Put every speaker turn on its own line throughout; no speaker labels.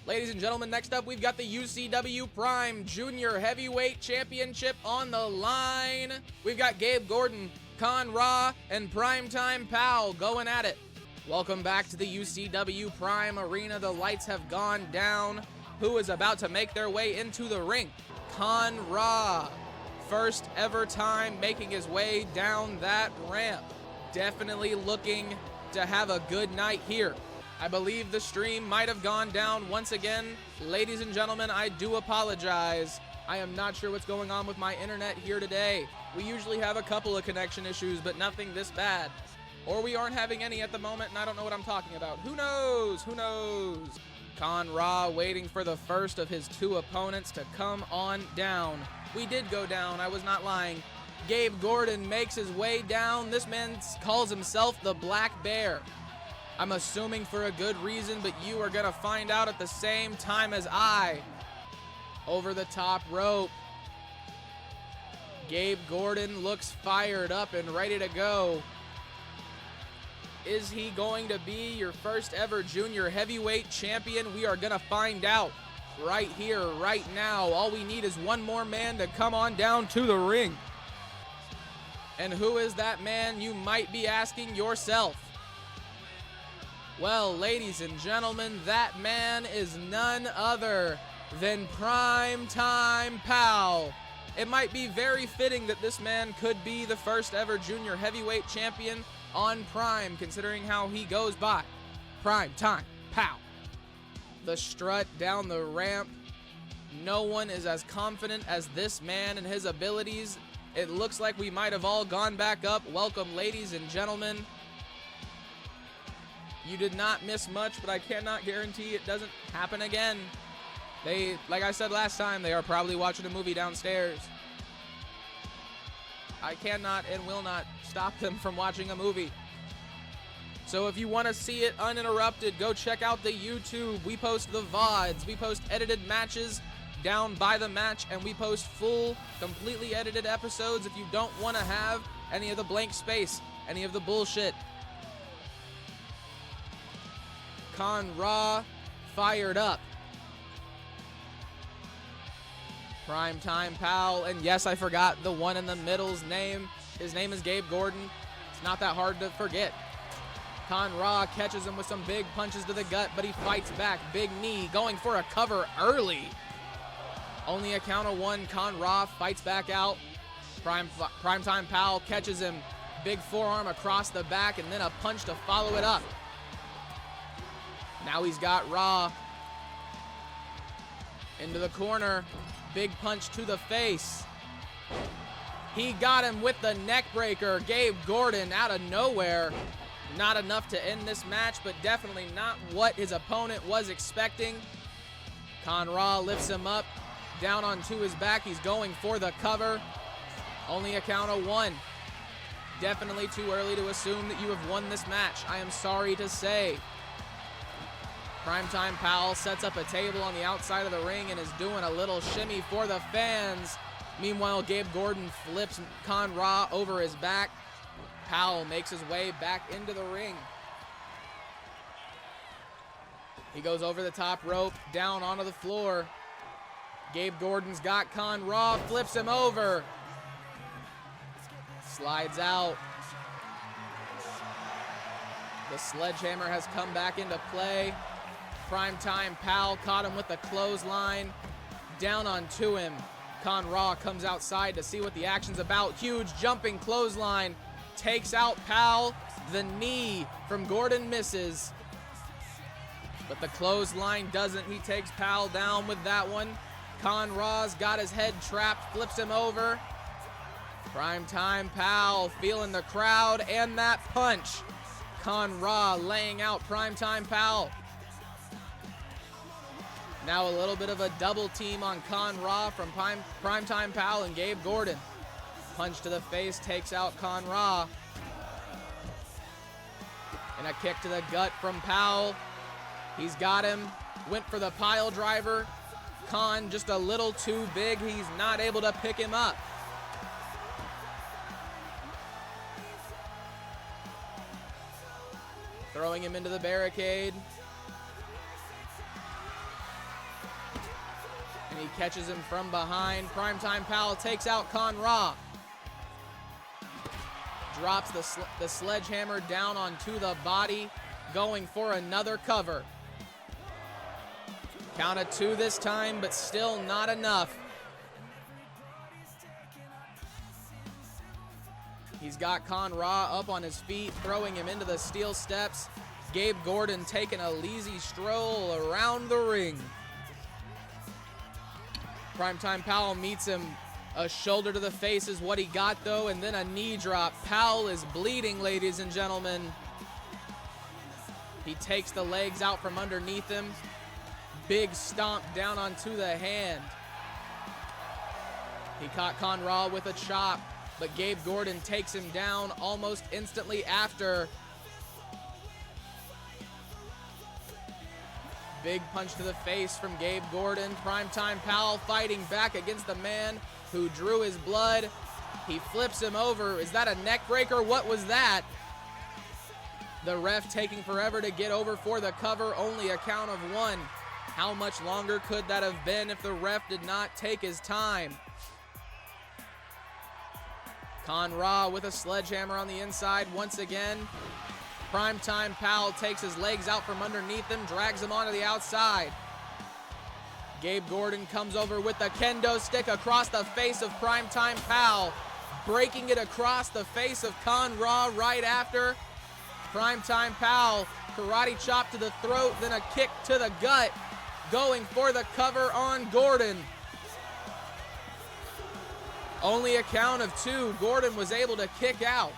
Ladies and gentlemen, next up, we've got the UCW Prime Junior Heavyweight Championship on the line. We've got Gabe Gordon, Con Ra, and Primetime Pal going at it. Welcome back to the UCW Prime Arena. The lights have gone down. Who is about to make their way into the ring? Con Ra. First ever time making his way down that ramp. Definitely looking to have a good night here. I believe the stream might have gone down once again. Ladies and gentlemen, I do apologize. I am not sure what's going on with my internet here today. We usually have a couple of connection issues, but nothing this bad. Or we aren't having any at the moment, and I don't know what I'm talking about. Who knows? Who knows? Con Ra waiting for the first of his two opponents to come on down. We did go down, I was not lying. Gabe Gordon makes his way down. This man calls himself the Black Bear. I'm assuming for a good reason, but you are going to find out at the same time as I. Over the top rope. Gabe Gordon looks fired up and ready to go. Is he going to be your first ever junior heavyweight champion? We are going to find out right here, right now. All we need is one more man to come on down to the ring. And who is that man, you might be asking yourself? Well, ladies and gentlemen, that man is none other than Primetime Pal. It might be very fitting that this man could be the first ever junior heavyweight champion on Prime, considering how he goes by. Primetime Pal. The strut down the ramp. No one is as confident as this man and his abilities. It looks like we might have all gone back up. Welcome, ladies and gentlemen. You did not miss much, but I cannot guarantee it doesn't happen again. They, like I said last time, they are probably watching a movie downstairs. I cannot and will not stop them from watching a movie. So if you want to see it uninterrupted, go check out the YouTube. We post the VODs. We post edited matches down by the match, and we post full, completely edited episodes if you don't want to have any of the blank space, any of the bullshit. Con Ra fired up. Primetime Pal, and yes, I forgot the one in the middle's name. His name is Gabe Gordon. It's not that hard to forget. Con Ra catches him with some big punches to the gut, but he fights back. Big knee, going for a cover early. Only a count of one. Con Ra fights back out. Primetime Pal catches him. Big forearm across the back, and then a punch to follow it up. Now he's got Ra into the corner. Big punch to the face. He got him with the neck breaker. Gabe Gordon out of nowhere. Not enough to end this match, but definitely not what his opponent was expecting. Con Ra lifts him up, down onto his back. He's going for the cover. Only a count of one. Definitely too early to assume that you have won this match. I am sorry to say. Primetime Pal sets up a table on the outside of the ring and is doing a little shimmy for the fans. Meanwhile, Gabe Gordon flips Con Ra over his back. Pal makes his way back into the ring. He goes over the top rope, down onto the floor. Gabe Gordon's got Con Ra, flips him over. Slides out. The sledgehammer has come back into play. Primetime Pal caught him with the clothesline. Down onto him. Con Ra comes outside to see what the action's about. Huge jumping clothesline. Takes out Pal. The knee from Gordon misses. But the clothesline doesn't. He takes Pal down with that one. Con Ra's got his head trapped. Flips him over. Primetime Pal feeling the crowd and that punch. Con Ra laying out Primetime Pal. Now a little bit of a double team on Con Ra from Primetime Pal and Gabe Gordon. Punch to the face takes out Con Ra. And a kick to the gut from Pal. He's got him. Went for the pile driver. Con just a little too big. He's not able to pick him up. Throwing him into the barricade. he catches him from behind. Primetime Pal takes out Con Ra. Drops the sledgehammer down onto the body, going for another cover. Count of 2 this time, but still not enough. He's got Con Ra up on his feet, throwing him into the steel steps. Gabe Gordon taking a lazy stroll around the ring. Primetime Pal meets him. A shoulder to the face is what he got, though, and then a knee drop. Pal is bleeding, ladies and gentlemen. He takes the legs out from underneath him. Big stomp down onto the hand. He caught Con Ra with a chop, but Gabe Gordon takes him down almost instantly after. Big punch to the face from Gabe Gordon. Primetime Pal fighting back against the man who drew his blood. He flips him over. Is that a neck breaker? What was that? The ref taking forever to get over for the cover. Only a count of 1. How much longer could that have been if the ref did not take his time? Con Ra with a sledgehammer on the inside once again. Primetime Pal takes his legs out from underneath him, drags him onto the outside. Gabe Gordon comes over with the kendo stick across the face of Primetime Pal, breaking it across the face of Con Ra right after. Primetime Pal, karate chop to the throat, then a kick to the gut, going for the cover on Gordon. Only a count of 2. Gordon was able to kick out.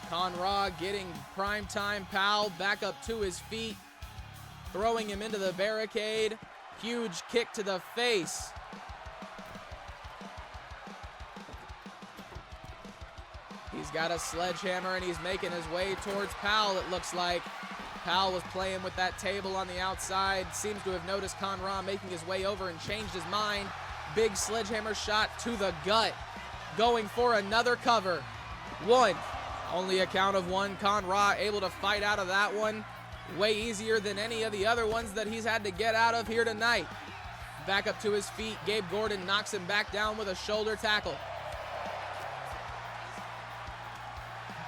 Con Ra getting Primetime Pal back up to his feet, throwing him into the barricade. Huge kick to the face. He's got a sledgehammer and he's making his way towards Pal, it looks like. Pal was playing with that table on the outside. Seems to have noticed Con Ra making his way over and changed his mind. Big sledgehammer shot to the gut. Going for another cover. 1. Only a count of 1. Con Ra able to fight out of that one. Way easier than any of the other ones that he's had to get out of here tonight. Back up to his feet. Gabe Gordon knocks him back down with a shoulder tackle.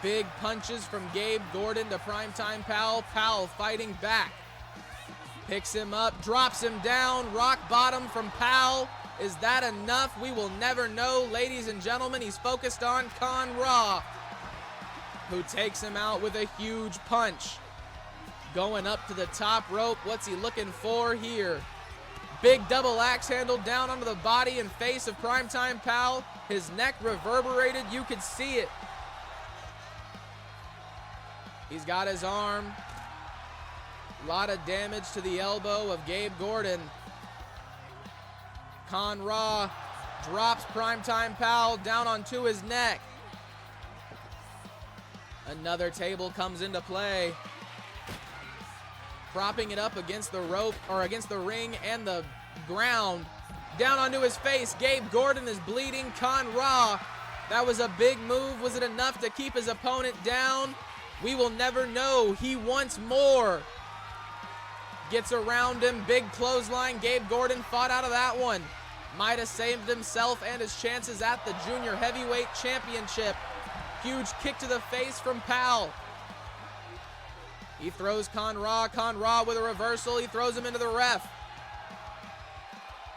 Big punches from Gabe Gordon to Primetime Pal. Pal fighting back. Picks him up, drops him down. Rock bottom from Pal. Is that enough? We will never know, ladies and gentlemen. He's focused on Con Ra, who takes him out with a huge punch. Going up to the top rope. What's he looking for here? Big double axe handle down onto the body and face of Primetime Pal. His neck reverberated. You could see it. He's got his arm. A lot of damage to the elbow of Gabe Gordon. Con Ra drops Primetime Pal down onto his neck. Another table comes into play. Propping it up against the rope, or against the ring and the ground. Down onto his face. Gabe Gordon is bleeding. Con Ra, that was a big move. Was it enough to keep his opponent down? We will never know. He wants more. Gets around him. Big clothesline. Gabe Gordon fought out of that one. Might have saved himself and his chances at the Junior Heavyweight Championship. Huge kick to the face from Pal. He throws Con Ra. Con Ra with a reversal. He throws him into the ref.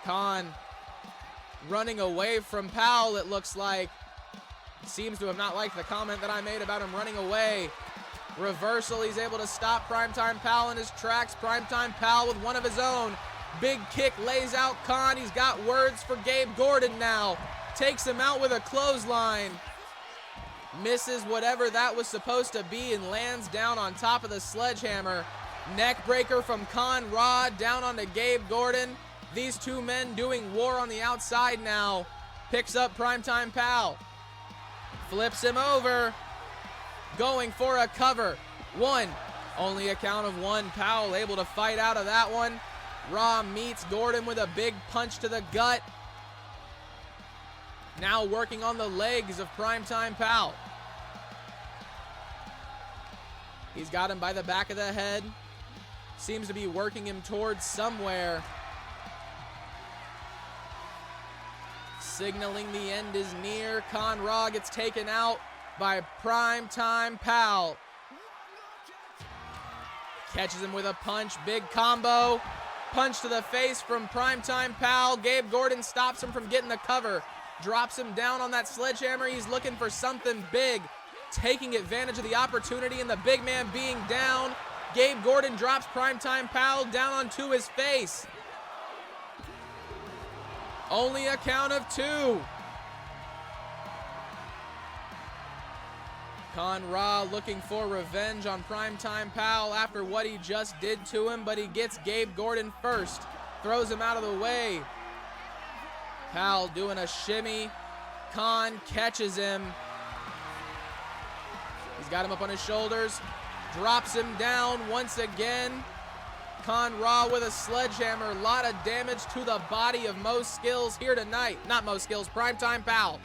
Con running away from Pal, it looks like. Seems to have not liked the comment that I made about him running away. Reversal. He's able to stop Primetime Pal in his tracks. Primetime Pal with one of his own. Big kick lays out Con. He's got words for Gabe Gordon now. Takes him out with a clothesline. Misses whatever that was supposed to be and lands down on top of the sledgehammer. Neck breaker from Con Ra down onto Gabe Gordon. These two men doing war on the outside now. Picks up Primetime Pal. Flips him over. Going for a cover. 1. Only a count of 1. Pal able to fight out of that one. Ra meets Gordon with a big punch to the gut. Now working on the legs of Primetime Pal. He's got him by the back of the head. Seems to be working him towards somewhere. signaling the end is near. Con Ra gets taken out by Primetime Pal. Catches him with a punch, big combo. Punch to the face from Primetime Pal. Gabe Gordon stops him from getting the cover. Drops him down on that sledgehammer. He's looking for something big. Taking advantage of the opportunity and the big man being down. Gabe Gordon drops Primetime Pal down onto his face. Only a count of 2. Con Ra looking for revenge on Primetime Pal after what he just did to him, but he gets Gabe Gordon first. Throws him out of the way. Pal doing a shimmy. Con catches him. He's got him up on his shoulders. Drops him down once again. Con Ra with a sledgehammer. A lot of damage to the body of Mo Skills here tonight. Not Mo Skills, Primetime Pal.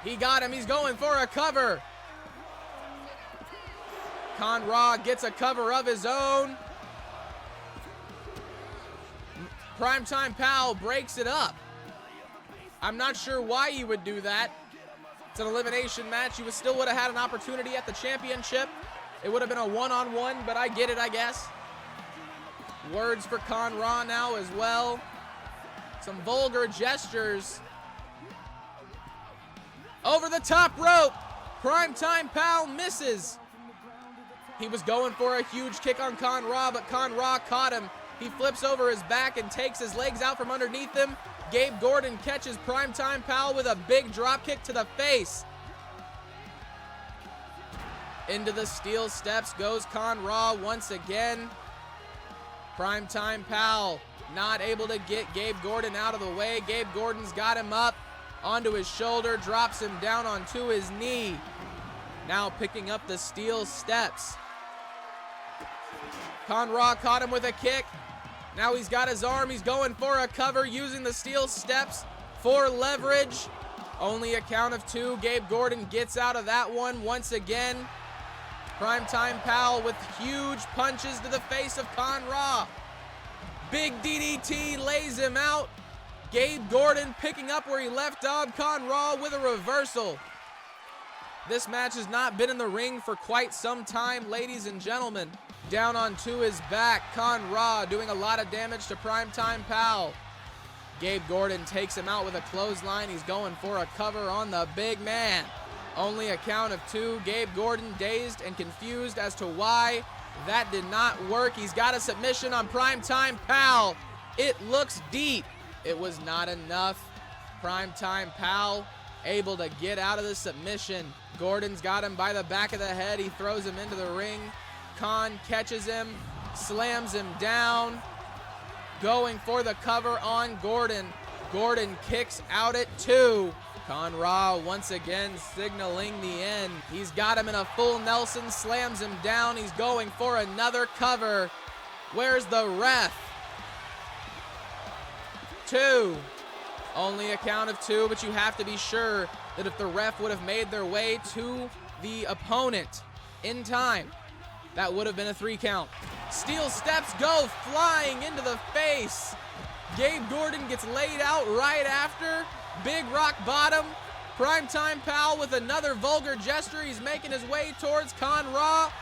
He got him. He's going for a cover. Con Ra gets a cover of his own. Primetime Pal breaks it up. I'm not sure why he would do that. It's an elimination match. He still would have had an opportunity at the championship. It would have been a one-on-one, but I get it, I guess. Words for Con Ra now as well. Some vulgar gestures. Over the top rope. Primetime Pal misses. He was going for a huge kick on Con Ra, but Con Ra caught him. He flips over his back and takes his legs out from underneath him. Gabe Gordon catches Primetime Pal with a big drop kick to the face. Into the steel steps goes Con Ra once again. Primetime Pal not able to get Gabe Gordon out of the way. Gabe Gordon's got him up onto his shoulder, drops him down onto his knee. Now picking up the steel steps. Con Ra caught him with a kick. Now he's got his arm. He's going for a cover using the steel steps for leverage. Only a count of 2. Gabe Gordon gets out of that one once again. Primetime Pal with huge punches to the face of Con Ra. Big DDT lays him out. Gabe Gordon picking up where he left off. Con Ra with a reversal. This match has not been in the ring for quite some time, ladies and gentlemen. Down onto his back, Con Ra doing a lot of damage to Primetime Pal. Gabe Gordon takes him out with a clothesline. He's going for a cover on the big man. Only a count of 2. Gabe Gordon dazed and confused as to why that did not work. He's got a submission on Primetime Pal. It looks deep. It was not enough. Primetime Pal able to get out of the submission. Gordon's got him by the back of the head. He throws him into the ring. Con catches him, slams him down, going for the cover on Gordon. Gordon kicks out at 2. Con Ra once again signaling the end. He's got him in a full Nelson, slams him down. He's going for another cover. Where's the ref? 2. Only a count of 2, but you have to be sure that if the ref would have made their way to the opponent in time, that would have been a 3 count. Steel steps go flying into the face. Gabe Gordon gets laid out right after. Big rock bottom. Primetime Pal with another vulgar gesture. He's making his way towards Con Ra.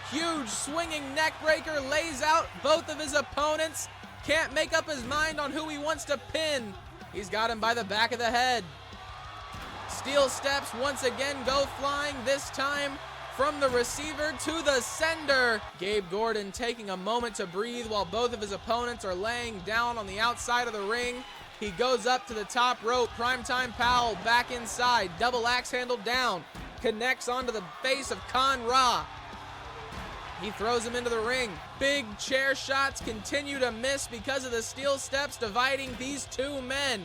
Huge swinging neck breaker lays out both of his opponents. Can't make up his mind on who he wants to pin. He's got him by the back of the head. Steel steps once again go flying, this time from the receiver to the sender. Gabe Gordon taking a moment to breathe while both of his opponents are laying down on the outside of the ring. He goes up to the top rope. Primetime Pal back inside. Double axe handle down. Connects onto the face of Con Ra. He throws him into the ring. Big chair shots continue to miss because of the steel steps dividing these 2 men.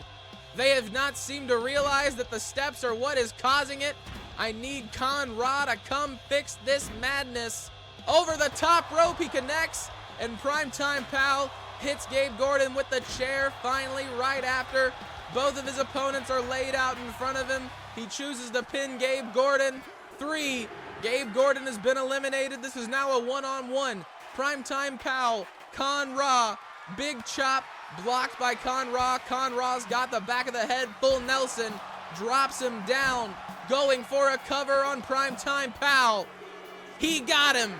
They have not seemed to realize that the steps are what is causing it. I need Con Ra to come fix this madness. Over the top rope he connects, and Primetime Pal hits Gabe Gordon with the chair finally right after. Both of his opponents are laid out in front of him. He chooses to pin Gabe Gordon. 3. Gabe Gordon has been eliminated. This is now a one-on-one. Primetime Pal, Con Ra Big chop blocked by Con-Ra. Con-Ra's got the back of the head. Full Nelson drops him down, going for a cover on Primetime Pal. He got him.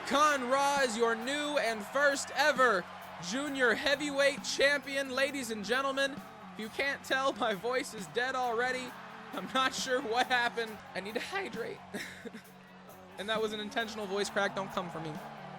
Con-Ra is your new and first ever junior heavyweight champion, ladies and gentlemen. If you can't tell, my voice is dead already. I'm not sure what happened. I need to hydrate. And that was an intentional voice crack. Don't come for me.